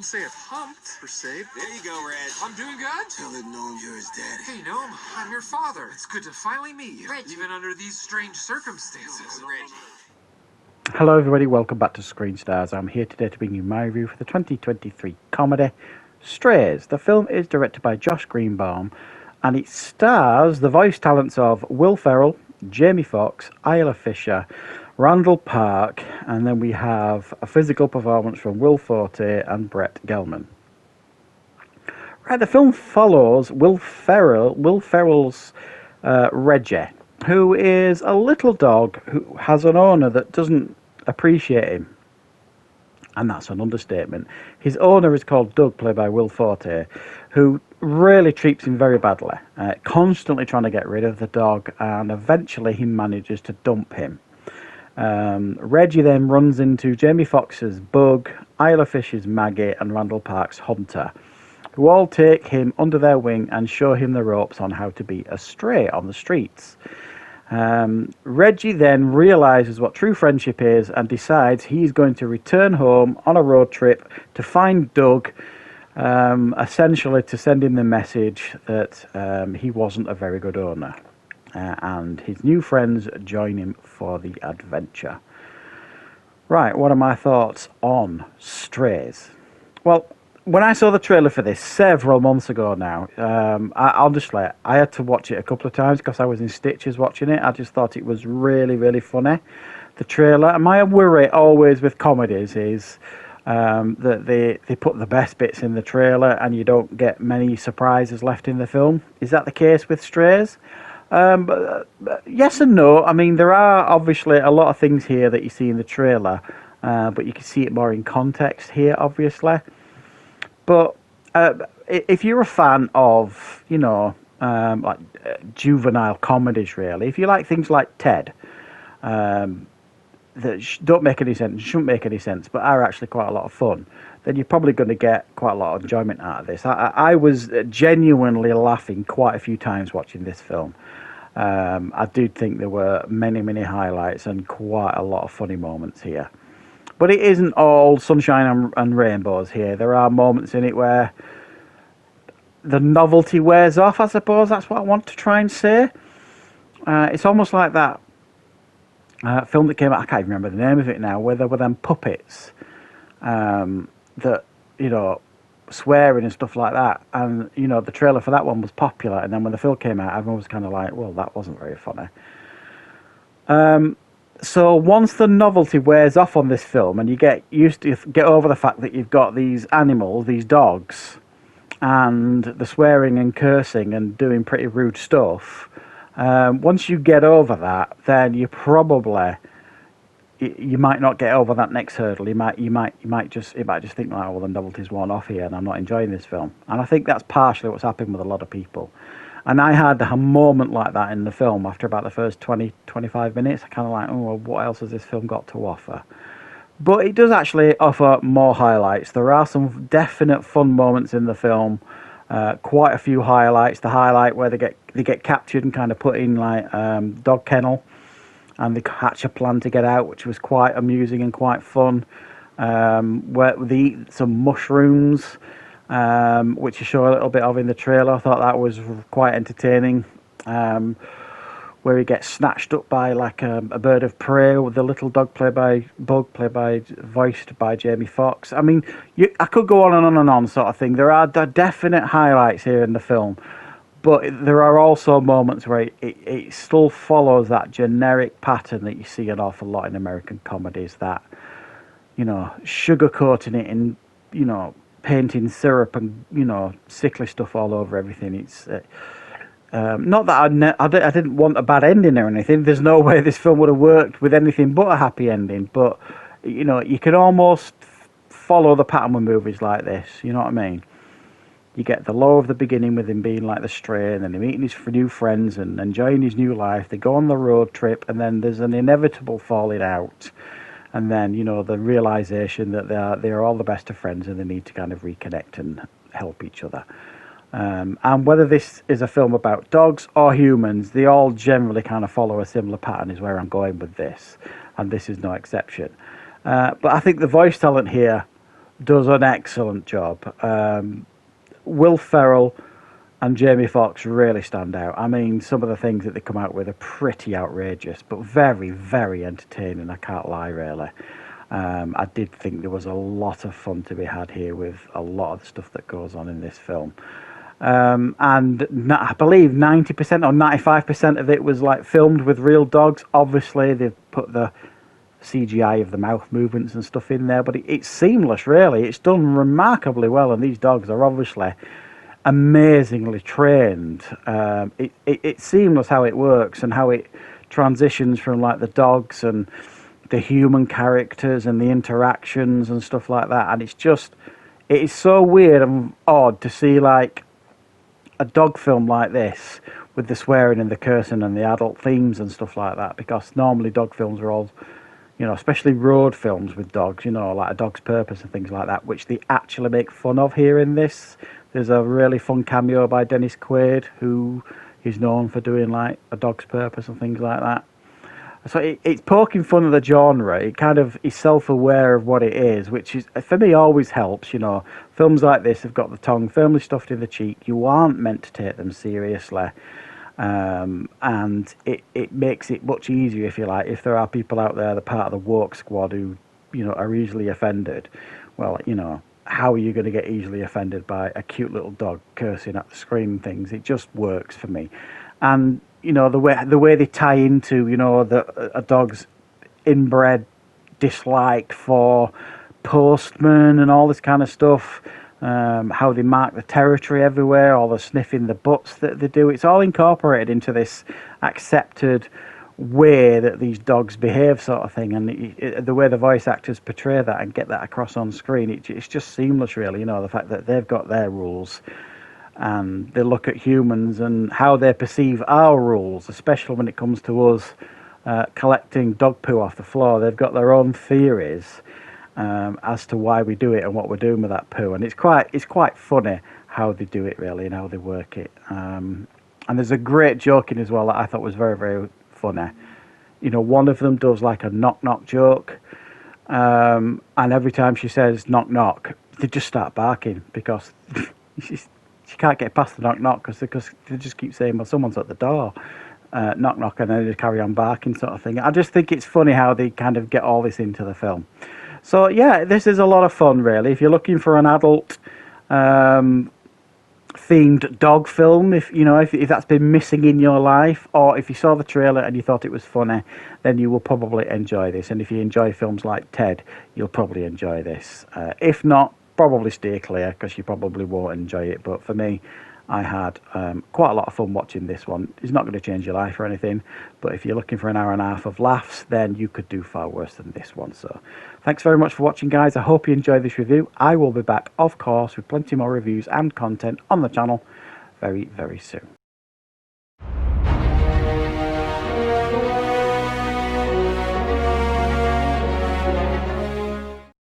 say I've humped, per se. There you go, Red. I'm doing good. Tell the gnome you're his daddy. Hey, Gnome, I'm your father. It's good to finally meet you, Reggie. even under these strange circumstances. Reggie. Hello everybody, welcome back to Screenstars. I'm here today to bring you my review for the 2023 comedy Strays. The film is directed by Josh Greenbaum and it stars the voice talents of Will Ferrell, Jamie Foxx, Isla Fisher, Randall Park, and then we have a physical performance from Will Forte and Brett Gelman. Right, the film follows Will Ferrell's Reggie, who is a little dog who has an owner that doesn't appreciate him. And that's an understatement. His owner is called Doug, played by Will Forte, who really treats him very badly, constantly trying to get rid of the dog, and eventually he manages to dump him. Reggie then runs into Jamie Foxx's Bug, Isla Fisher's Maggie, and Randall Park's Hunter, who all take him under their wing and show him the ropes on how to be a stray on the streets. Reggie then realizes what true friendship is and decides he's going to return home on a road trip to find Doug, essentially to send him the message that he wasn't a very good owner. And his new friends join him for the adventure. Right, what are my thoughts on Strays? Well, when I saw the trailer for this several months ago now, I had to watch it a couple of times because I was in stitches watching it. I just thought it was really, really funny, the trailer. And my worry always with comedies is that they put the best bits in the trailer and you don't get many surprises left in the film. Is that the case with Strays? But yes and no. I mean, there are obviously a lot of things here that you see in the trailer, but you can see it more in context here, obviously. But if you're a fan of, you know, like juvenile comedies, really, if you like things like Ted, that don't make any sense, shouldn't make any sense, but are actually quite a lot of fun, then you're probably going to get quite a lot of enjoyment out of this. I was genuinely laughing quite a few times watching this film. I do think there were many, many highlights and quite a lot of funny moments here. But it isn't all sunshine and rainbows here. There are moments in it where the novelty wears off, I suppose. That's what I want to try and say. It's almost like that film that came out, I can't even remember the name of it now, where there were them puppets that, you know, swearing and stuff like that. And, you know, the trailer for that one was popular. And then when the film came out, everyone was kind of like, well, that wasn't very funny. So once the novelty wears off on this film and you get used to get over the fact that you've got these animals, these dogs, and the swearing and cursing and doing pretty rude stuff, once you get over that, then you might not get over that next hurdle. You might just think like, oh, well, the novelty's worn off here and I'm not enjoying this film. And I think that's partially what's happened with a lot of people. And I had a moment like that in the film after about the first 20-25 minutes. I kind of like, oh, well, what else has this film got to offer? But it does actually offer more highlights. There are some definite fun moments in the film. Quite a few highlights. The highlight where they get captured and kind of put in like dog kennel, and they hatch a plan to get out, which was quite amusing and quite fun. Where they eat some mushrooms, which you show a little bit of in the trailer. I thought that was quite entertaining. Where he gets snatched up by like a bird of prey with the little dog voiced by Jamie Foxx. I mean, I could go on and on sort of thing. There are definite highlights here in the film, but there are also moments where it still follows that generic pattern that you see an awful lot in American comedies, that, you know, sugarcoating it in, you know, painting syrup and, you know, sickly stuff all over everything. It's not that I didn't want a bad ending or anything. There's no way this film would have worked with anything but a happy ending. But, you know, you can almost follow the pattern with movies like this. You know what I mean? You get the low of the beginning with him being like the stray, and then him meeting his new friends and enjoying his new life. They go on the road trip, and then there's an inevitable falling out. And then, you know, the realization that they are all the best of friends and they need to kind of reconnect and help each other. And whether this is a film about dogs or humans, they all generally kind of follow a similar pattern is where I'm going with this. And this is no exception. But I think the voice talent here does an excellent job. Will Ferrell and Jamie Foxx really stand out. I mean, some of the things that they come out with are pretty outrageous, but very, very entertaining. I can't lie, really. I did think there was a lot of fun to be had here with a lot of the stuff that goes on in this film. And I believe 90% or 95% of it was like filmed with real dogs. Obviously, they've put the CGI of the mouth movements and stuff in there, but it's seamless, really. It's done remarkably well, and these dogs are obviously amazingly trained. It's seamless how it works and how it transitions from like the dogs and the human characters and the interactions and stuff like that. And it is so weird and odd to see like a dog film like this with the swearing and the cursing and the adult themes and stuff like that, because normally dog films are all, especially road films with dogs, like A Dog's Purpose and things like that, which they actually make fun of here in this. There's a really fun cameo by Dennis Quaid, who is known for doing like A Dog's Purpose and things like that. So it's poking fun at the genre. It kind of is self-aware of what it is, which is, for me, always helps. Films like this have got the tongue firmly stuffed in the cheek. You aren't meant to take them seriously. And it makes it much easier, if you like, if there are people out there, the part of the woke squad who, are easily offended. Well, how are you going to get easily offended by a cute little dog cursing at the screen things? It just works for me. And the way they tie into a dog's inbred dislike for postmen and all this kind of stuff, how they mark the territory everywhere, all the sniffing the butts that they do, it's all incorporated into this accepted way that these dogs behave, sort of thing. And the way the voice actors portray that and get that across on screen, it's just seamless, really. The fact that they've got their rules and they look at humans and how they perceive our rules, especially when it comes to us collecting dog poo off the floor. They've got their own theories as to why we do it and what we're doing with that poo, and it's quite funny how they do it, really, and how they work it. And there's a great joke in as well that I thought was very, very funny. One of them does like a knock knock joke, and every time she says knock knock, they just start barking because she can't get past the knock knock because they just keep saying, well, someone's at the door, knock knock, and then they carry on barking, sort of thing. I just think it's funny how they kind of get all this into the film. So yeah, this is a lot of fun, really. If you're looking for an adult themed dog film, if that's been missing in your life, or if you saw the trailer and you thought it was funny, then you will probably enjoy this. And if you enjoy films like Ted, you'll probably enjoy this. If not, probably steer clear, because you probably won't enjoy it. But for me, I had quite a lot of fun watching this one. It's not going to change your life or anything, but if you're looking for an hour and a half of laughs, then you could do far worse than this one. So thanks very much for watching, guys. I hope you enjoyed this review. I will be back, of course, with plenty more reviews and content on the channel very, very soon.